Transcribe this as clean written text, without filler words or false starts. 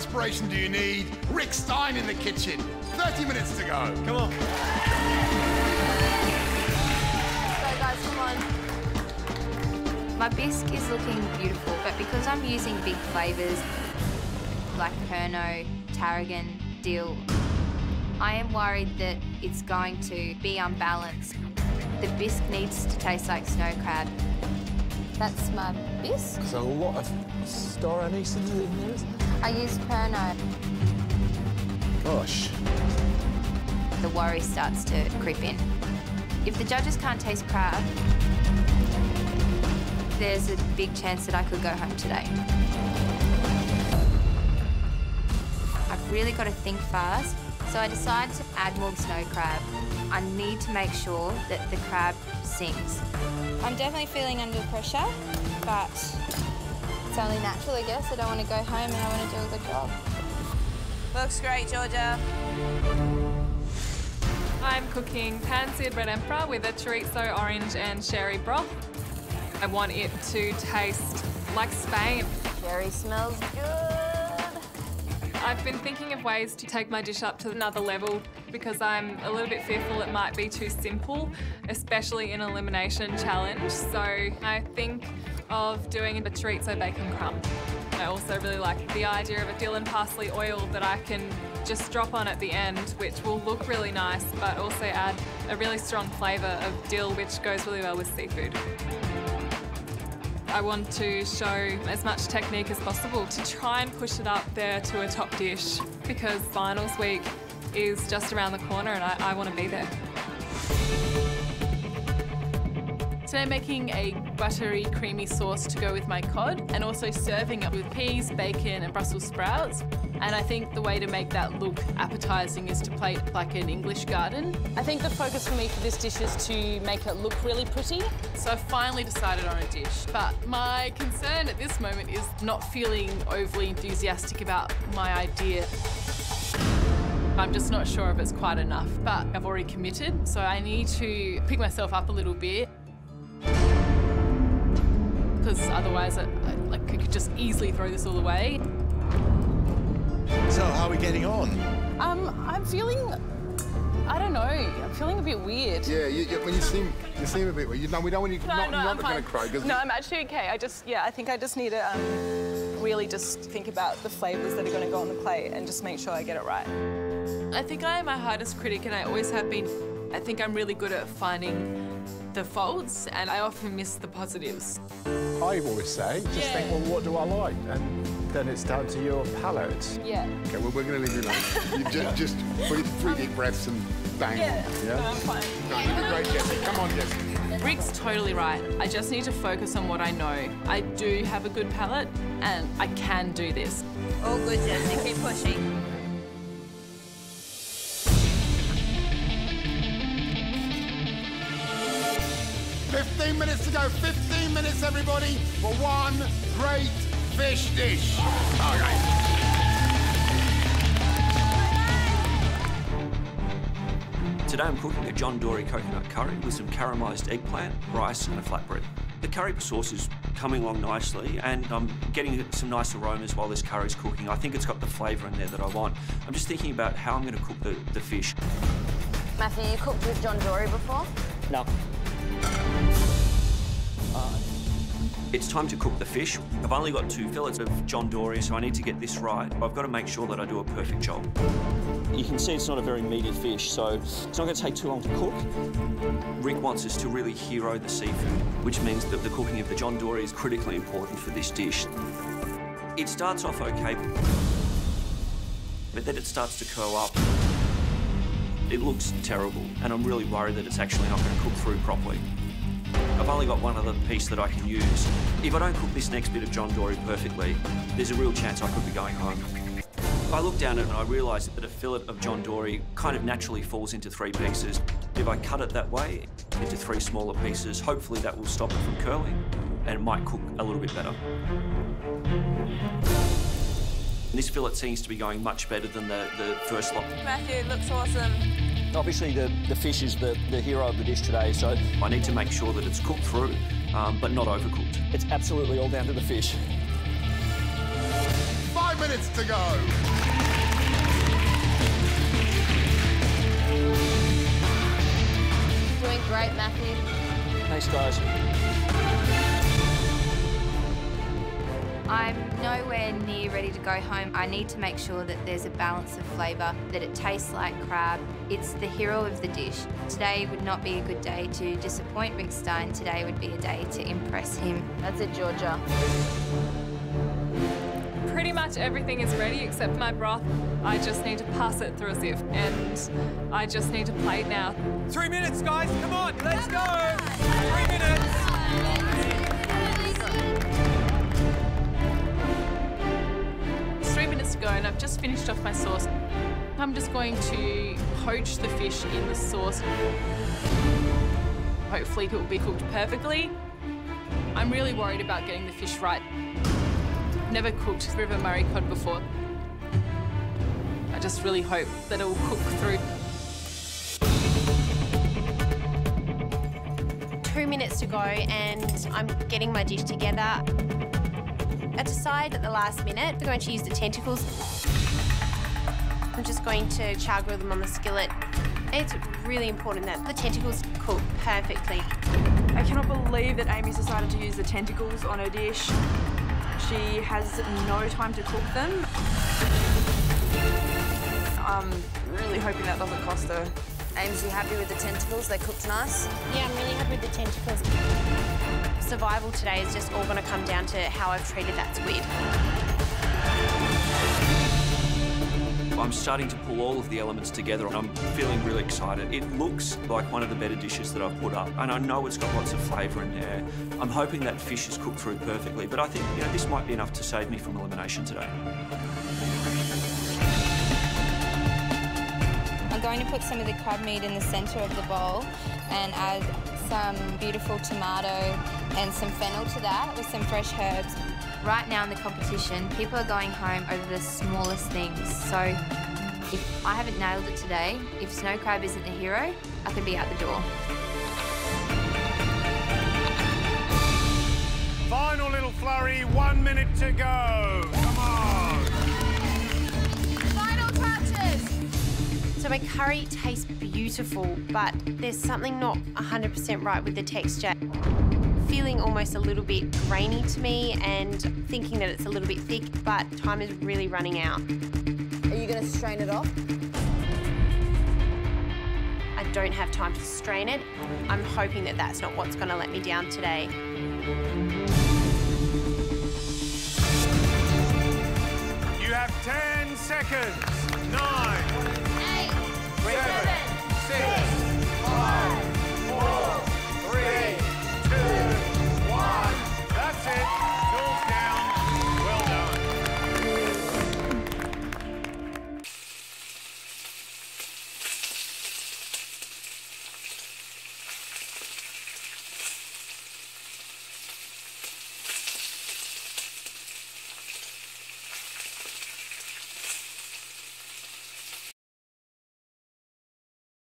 inspiration do you need? Rick Stein in the kitchen. 30 minutes to go. Come on. Let's go, guys, come on. My bisque is looking beautiful, but because I'm using big flavours like Pernod, tarragon, dill, I am worried that it's going to be unbalanced. The bisque needs to taste like snow crab. That's my bisque. There's a lot of star anise in there, isn't there? I use Pernod. Gosh. The worry starts to creep in. If the judges can't taste crab, there's a big chance that I could go home today. I've really got to think fast, so I decided to add more snow crab. I need to make sure that the crab sings. I'm definitely feeling under pressure, but it's only natural, I guess. I don't want to go home and I want to do a good job. Looks great, Georgia. I'm cooking pan-seared red emperor with a chorizo orange and sherry broth. I want it to taste like Spain. Sherry smells good. I've been thinking of ways to take my dish up to another level because I'm a little bit fearful it might be too simple, especially in Elimination challenge. So I think of doing a chorizo bacon crumb. I also really like the idea of a dill and parsley oil that I can just drop on at the end, which will look really nice, but also add a really strong flavour of dill, which goes really well with seafood. I want to show as much technique as possible to try and push it up there to a top dish because finals week is just around the corner and I want to be there. Today I'm making a buttery, creamy sauce to go with my cod and also serving it with peas, bacon and Brussels sprouts. And I think the way to make that look appetising is to plate like an English garden. I think the focus for me for this dish is to make it look really pretty. So I've finally decided on a dish, but my concern at this moment is not feeling overly enthusiastic about my idea. I'm just not sure if it's quite enough, but I've already committed, so I need to pick myself up a little bit. Because otherwise I could just easily throw this all away. So, how are we getting on? I'm feeling, I don't know, I'm feeling a bit weird. Yeah, when you seem a bit weird. We don't want you not going to cry. No, I'm actually okay. I think I just need to really just think about the flavours that are going to go on the plate and just make sure I get it right. I think I am my hardest critic and I always have been. I think I'm really good at finding the faults and I often miss the positives. I always say, just think, well, what do I like? And then it's down to your palate. Yeah. Okay, well, we're going to leave you alone. You just breathe 3 deep breaths and bang. Yeah, no, I'm fine. No, you did great, Jessie. Come on, Jessie. Rick's totally right. I just need to focus on what I know. I do have a good palate and I can do this. All good, Jessie. Keep pushing. $15 minutes to go. 15 minutes, everybody, for one great fish dish. All right. Today I'm cooking a John Dory coconut curry with some caramelised eggplant, rice and a flatbread. The curry sauce is coming along nicely and I'm getting some nice aromas while this curry's cooking. I think it's got the flavour in there that I want. I'm just thinking about how I'm going to cook the fish. Matthew, you cooked with John Dory before? No. It's time to cook the fish. I've only got 2 fillets of John Dory, so I need to get this right. I've got to make sure that I do a perfect job. You can see it's not a very meaty fish, so it's not going to take too long to cook. Rick wants us to really hero the seafood, which means that the cooking of the John Dory is critically important for this dish. It starts off okay, but then it starts to curl up. It looks terrible, and I'm really worried that it's actually not going to cook through properly. I've only got one other piece that I can use. If I don't cook this next bit of John Dory perfectly, there's a real chance I could be going home. I looked down at it and I realised that a fillet of John Dory kind of naturally falls into 3 pieces. If I cut it that way, into 3 smaller pieces, hopefully that will stop it from curling and it might cook a little bit better. This fillet seems to be going much better than the first lot. Matthew, it looks awesome. Obviously, the fish is the hero of the dish today, so I need to make sure that it's cooked through, but not overcooked. It's absolutely all down to the fish. 5 5 minutes to go. Doing great, Matthew. Thanks, guys. I'm nowhere near ready to go home. I need to make sure that there's a balance of flavour, that it tastes like crab. It's the hero of the dish. Today would not be a good day to disappoint Rick Stein. Today would be a day to impress him. That's it, Georgia. Pretty much everything is ready except my broth. I just need to pass it through a sieve and I just need to plate now. 3 minutes, guys. Come on, let's go. 3 minutes. 3 minutes to go and I've just finished off my sauce. I'm just going to poach the fish in the sauce. Hopefully it will be cooked perfectly. I'm really worried about getting the fish right. Never cooked River Murray cod before. I just really hope that it will cook through. 2 minutes to go and I'm getting my dish together. I decided at the last minute we're going to use the tentacles. I'm just going to char grill them on the skillet. It's really important that the tentacles cook perfectly. I cannot believe that Amy's decided to use the tentacles on her dish. She has no time to cook them. I'm really hoping that doesn't cost her. Ames, you happy with the tentacles? They cooked nice? Yeah, I'm really happy with the tentacles. Survival today is just all going to come down to how I've treated that squid. I'm starting to pull all of the elements together and I'm feeling really excited. It looks like one of the better dishes that I've put up and I know it's got lots of flavour in there. I'm hoping that fish is cooked through perfectly, but I think this might be enough to save me from elimination today. I'm going to put some of the crab meat in the centre of the bowl and add some beautiful tomato and some fennel to that with some fresh herbs. Right now in the competition, people are going home over the smallest things. So if I haven't nailed it today, if snow crab isn't the hero, I could be out the door. Final little flurry, 1 minute to go. Come on. Final touches! So my curry tastes beautiful, but there's something not 100% right with the texture. Feeling almost a little bit grainy to me and thinking that it's a little bit thick, but time is really running out. Are you going to strain it off? I don't have time to strain it. I'm hoping that that's not what's going to let me down today. You have 10 seconds.